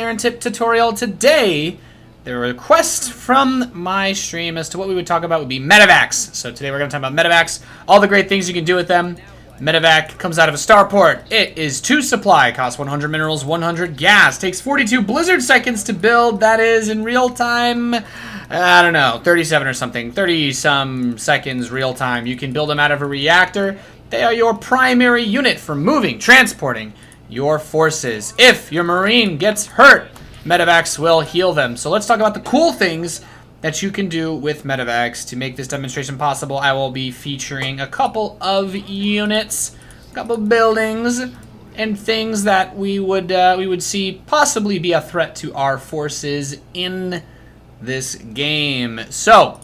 Terran tip tutorial. Today, the request from my stream as to what we would talk about would be Medivacs. So today we're going to talk about Medivacs, all the great things you can do with them. Medivac comes out of a starport. It is 2 supply, costs 100 minerals, 100 gas, takes 42 blizzard seconds to build. That is in real time, I don't know, 37 or something, 30 some seconds real time. You can build them out of a reactor. They are your primary unit for moving, transporting your forces. If your marine gets hurt, Medivacs will heal them. So let's talk about the cool things that you can do with Medivacs. To make this demonstration possible, I will be featuring a couple of units, a couple buildings, and things that we would see possibly be a threat to our forces in this game. So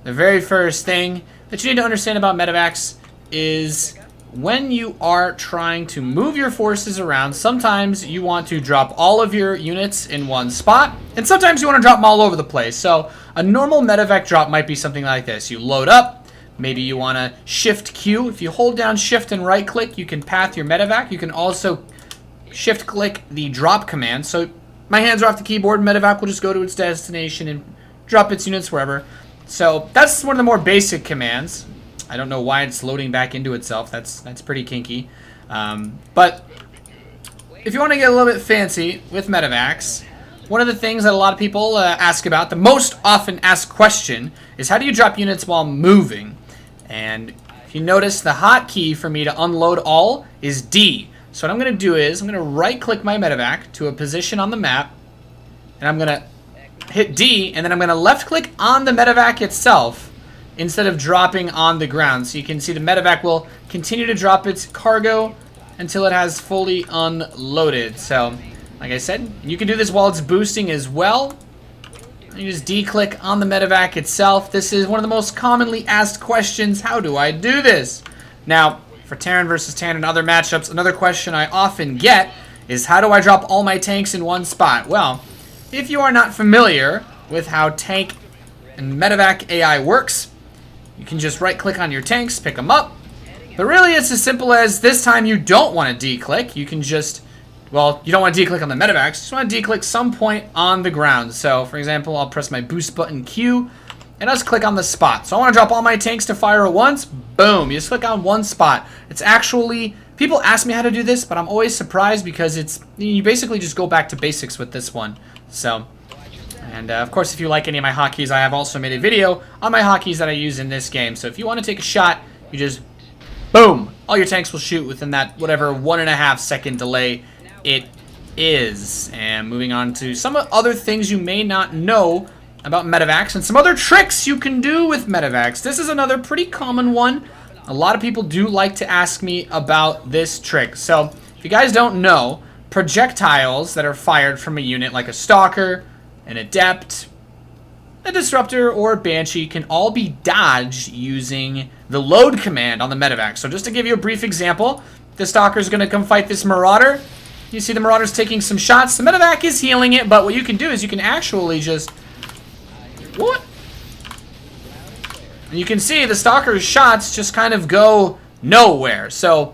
the very first thing that you need to understand about Medivacs is when you are trying to move your forces around, sometimes you want to drop all of your units in one spot, and sometimes you want to drop them all over the place. So a normal Medivac drop might be something like this. You load up, maybe you want to shift Q. If you hold down shift and right click, you can path your Medivac. You can also shift click the drop command. So my hands are off the keyboard, Medivac will just go to its destination and drop its units wherever. So that's one of the more basic commands. I don't know why it's loading back into itself. That's pretty kinky. But if you want to get a little bit fancy with Medivacs, one of the things that a lot of people ask about, the most often asked question, is how do you drop units while moving? And if you notice, the hotkey for me to unload all is D. So what I'm going to do is I'm going to right-click my Medivac to a position on the map, and I'm going to hit D, and then I'm going to left-click on the Medivac itself instead of dropping on the ground. So you can see the Medivac will continue to drop its cargo until it has fully unloaded. So, like I said, you can do this while it's boosting as well. You just D-click on the Medivac itself. This is one of the most commonly asked questions. How do I do this? Now, for Terran versus Terran and other matchups, another question I often get is how do I drop all my tanks in one spot? Well, if you are not familiar with how tank and Medivac AI works, you can just right-click on your tanks, pick them up. But really, it's as simple as this time you don't want to D-click. You can just, well, you don't want to D-click on the Medivacs. You just want to D-click some point on the ground. So, for example, I'll press my boost button Q, and I'll just click on the spot. So I want to drop all my tanks to fire at once. Boom. You just click on one spot. It's actually, people ask me how to do this, but I'm always surprised because you basically just go back to basics with this one. So, and of course, if you like any of my hotkeys, I have also made a video on my hotkeys that I use in this game. So if you want to take a shot, you just, boom, all your tanks will shoot within that whatever 1.5 second delay it is. And moving on to some other things you may not know about Medivacs and some other tricks you can do with Medivacs. This is another pretty common one. A lot of people do like to ask me about this trick. So if you guys don't know, projectiles that are fired from a unit like a Stalker, an Adept, a Disruptor, or a Banshee can all be dodged using the load command on the Medivac. So just to give you a brief example, the Stalker's going to come fight this Marauder. You see the Marauder's taking some shots. The Medivac is healing it, but what you can do is you can actually just... What? And you can see the Stalker's shots just kind of go nowhere. So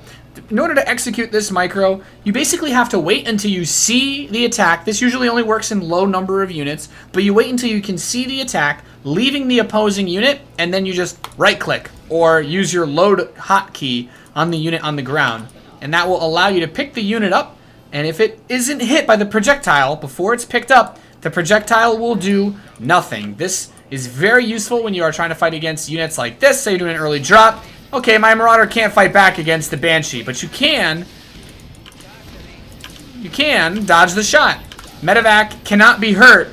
in order to execute this micro, you basically have to wait until you see the attack. This usually only works in low number of units, but you wait until you can see the attack, leaving the opposing unit, and then you just right-click or use your load hotkey on the unit on the ground. And that will allow you to pick the unit up, and if it isn't hit by the projectile before it's picked up, the projectile will do nothing. This is very useful when you are trying to fight against units like this. Say you're doing an early drop. Okay, my Marauder can't fight back against the Banshee, but you can dodge the shot. Medivac cannot be hurt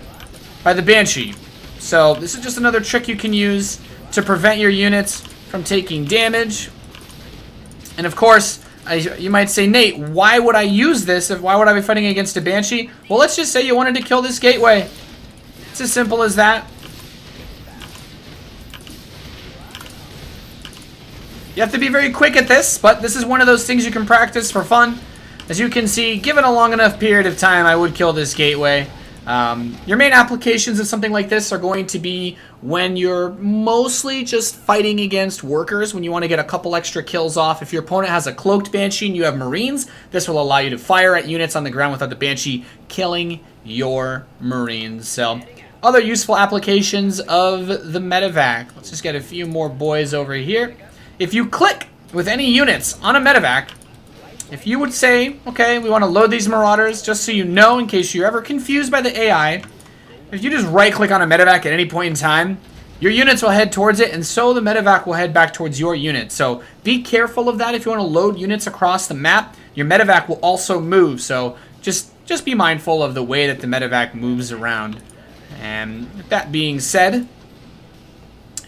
by the Banshee. So this is just another trick you can use to prevent your units from taking damage. And of course, you might say, Nate, why would I use this? Why would I be fighting against a Banshee? Well, let's just say you wanted to kill this gateway. It's as simple as that. You have to be very quick at this, but this is one of those things you can practice for fun. As you can see, given a long enough period of time, I would kill this gateway. Your main applications of something like this are going to be when you're mostly just fighting against workers, when you want to get a couple extra kills off. If your opponent has a cloaked Banshee and you have Marines, this will allow you to fire at units on the ground without the Banshee killing your Marines. So, other useful applications of the Medivac. Let's just get a few more boys over here. If you click with any units on a Medivac, if you would say, okay, we want to load these Marauders, just so you know, in case you're ever confused by the AI, if you just right-click on a Medivac at any point in time, your units will head towards it, and so the Medivac will head back towards your unit. So be careful of that. If you want to load units across the map, your Medivac will also move. So just be mindful of the way that the Medivac moves around. And with that being said,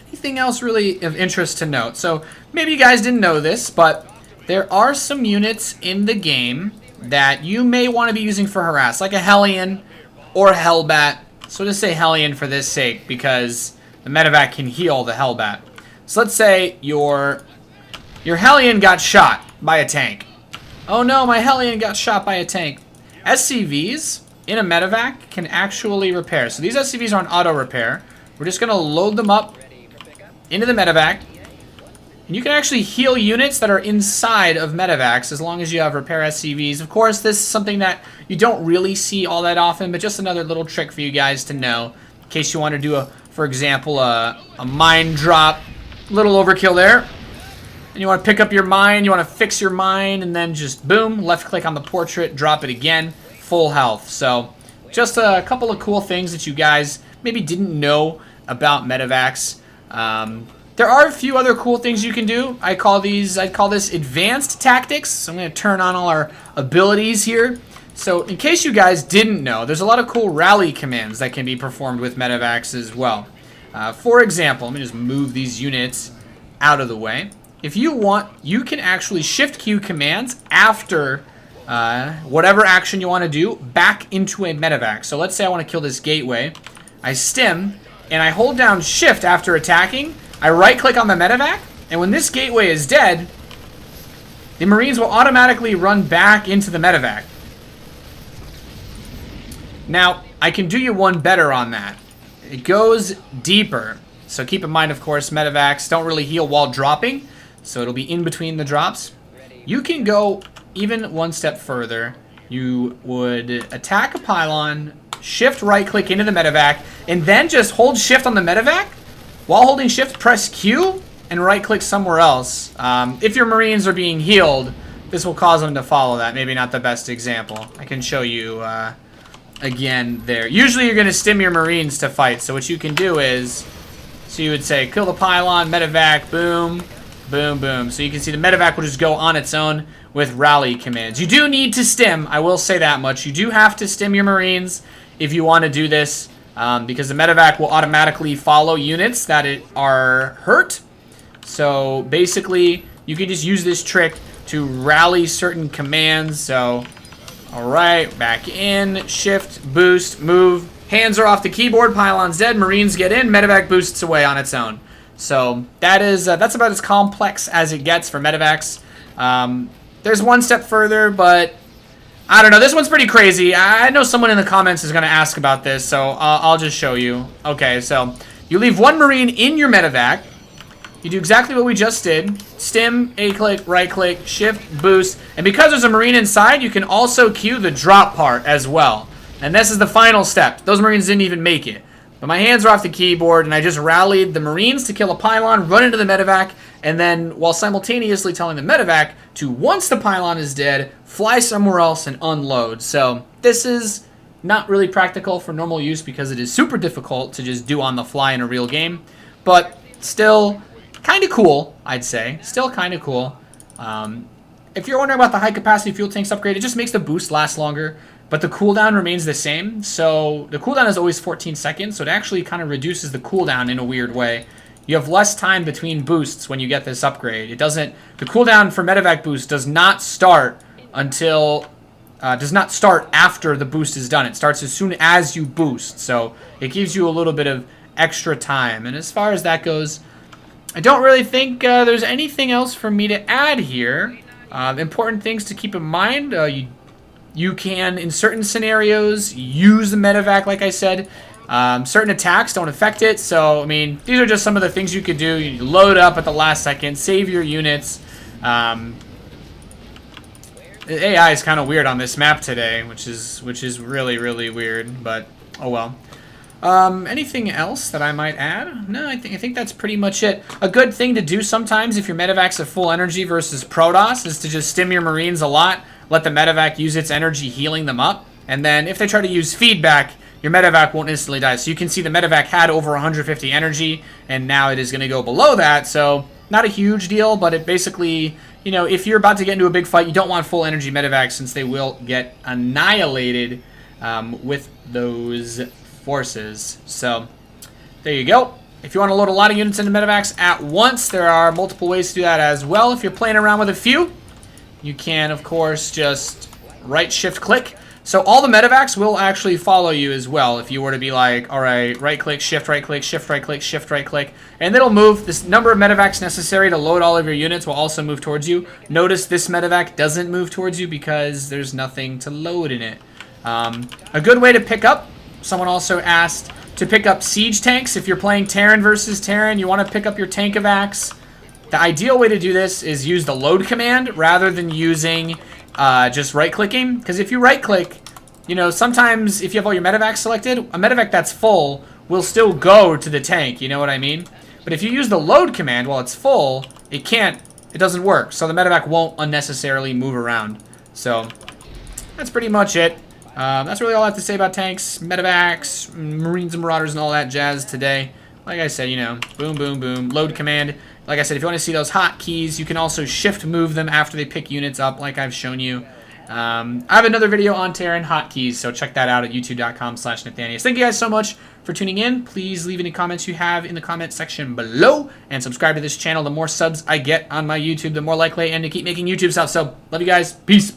anything else really of interest to note? So maybe you guys didn't know this, but there are some units in the game that you may want to be using for harass, like a Hellion or a Hellbat. So just say Hellion for this sake, because the Medivac can heal the Hellbat. So let's say your Hellion got shot by a tank. Oh no, my Hellion got shot by a tank. SCVs in a Medivac can actually repair. So these SCVs are on auto repair. We're just going to load them up into the Medivac. And you can actually heal units that are inside of Medivacs as long as you have repair SCVs. Of course, this is something that you don't really see all that often, but just another little trick for you guys to know in case you want to do, for example, a mine drop. Little overkill there. And you want to pick up your mine, you want to fix your mine, and then just boom, left click on the portrait, drop it again, full health. So just a couple of cool things that you guys maybe didn't know about Medivacs. There are a few other cool things you can do. I call this advanced tactics. So I'm going to turn on all our abilities here. So in case you guys didn't know, there's a lot of cool rally commands that can be performed with Medivacs as well. For example, let me just move these units out of the way. If you want, you can actually shift Q commands after whatever action you want to do back into a Medivac. So let's say I want to kill this gateway. I stim, and I hold down shift after attacking. I right-click on the Medivac, and when this gateway is dead, the Marines will automatically run back into the Medivac. Now, I can do you one better on that. It goes deeper. So keep in mind, of course, Medivacs don't really heal while dropping, so it'll be in between the drops. You can go even one step further. You would attack a pylon, shift right-click into the Medivac, and then just hold shift on the Medivac. While holding shift, press Q and right-click somewhere else. If your Marines are being healed, this will cause them to follow that. Maybe not the best example. I can show you again there. Usually you're going to stim your Marines to fight. So what you can do is, so you would say, kill the pylon, Medivac, boom, boom, boom. So you can see the Medivac will just go on its own with rally commands. You do need to stim, I will say that much. You do have to stim your Marines if you want to do this. Because the Medivac will automatically follow units that are hurt. So basically, you can just use this trick to rally certain commands. So, alright, back in, shift, boost, move. Hands are off the keyboard, pylon's dead, Marines get in, Medivac boosts away on its own. So that's about as complex as it gets for Medivacs. There's one step further, but I don't know. This one's pretty crazy. I know someone in the comments is going to ask about this, so I'll just show you. Okay, so you leave one Marine in your Medivac. You do exactly what we just did. Stim, A-click, right-click, shift, boost. And because there's a Marine inside, you can also cue the drop part as well. And this is the final step. Those Marines didn't even make it. But my hands are off the keyboard, and I just rallied the Marines to kill a pylon, run into the Medivac, and then while simultaneously telling the Medivac to, once the pylon is dead, fly somewhere else and unload. So this is not really practical for normal use because it is super difficult to just do on the fly in a real game. But still kind of cool, I'd say. Still kind of cool. If you're wondering about the high capacity fuel tanks upgrade, it just makes the boost last longer. But the cooldown remains the same. So the cooldown is always 14 seconds. So it actually kind of reduces the cooldown in a weird way. You have less time between boosts when you get this upgrade. It doesn't. The cooldown for Medivac boost does not start until after the boost is done. It starts as soon as you boost. So it gives you a little bit of extra time. And as far as that goes, I don't really think there's anything else for me to add here. Important things to keep in mind. You can, in certain scenarios, use the Medivac, like I said. Certain attacks don't affect it, so, I mean, these are just some of the things you could do. You load up at the last second, save your units. The AI is kind of weird on this map today, which is really, really weird, but oh well. Anything else that I might add? No, I think that's pretty much it. A good thing to do sometimes if your Medivac's at full energy versus Protoss is to just stim your Marines a lot, let the Medivac use its energy healing them up, and then if they try to use feedback, your Medivac won't instantly die. So you can see the Medivac had over 150 energy, and now it is going to go below that, so not a huge deal, but it basically, you know, if you're about to get into a big fight, you don't want full energy Medivacs since they will get annihilated with those forces. So there you go. If you want to load a lot of units into Medivacs at once, there are multiple ways to do that as well. If you're playing around with a few, you can, of course, just right-shift-click. So all the Medivacs will actually follow you as well. If you were to be like, all right, right-click, shift, right-click, shift, right-click, shift, right-click, and it'll move. This number of Medivacs necessary to load all of your units will also move towards you. Notice this Medivac doesn't move towards you because there's nothing to load in it. A good way to pick up, someone also asked, to pick up siege tanks. If you're playing Terran versus Terran, you want to pick up your Tankovacs. The ideal way to do this is use the load command rather than using just right-clicking, because if you right-click, you know, sometimes if you have all your Medivacs selected, a Medivac that's full will still go to the tank, you know what I mean? But if you use the load command while it's full, it doesn't work, so the Medivac won't unnecessarily move around. So, that's pretty much it. That's really all I have to say about tanks, Medivacs, Marines and Marauders and all that jazz today. Like I said, you know, boom, boom, boom, load command. Like I said, if you want to see those hotkeys, you can also shift move them after they pick units up, like I've shown you. I have another video on Terran hotkeys, so check that out at youtube.com/Nathanias. Thank you guys so much for tuning in. Please leave any comments you have in the comment section below, and subscribe to this channel. The more subs I get on my YouTube, the more likely I am to keep making YouTube stuff. So, love you guys. Peace.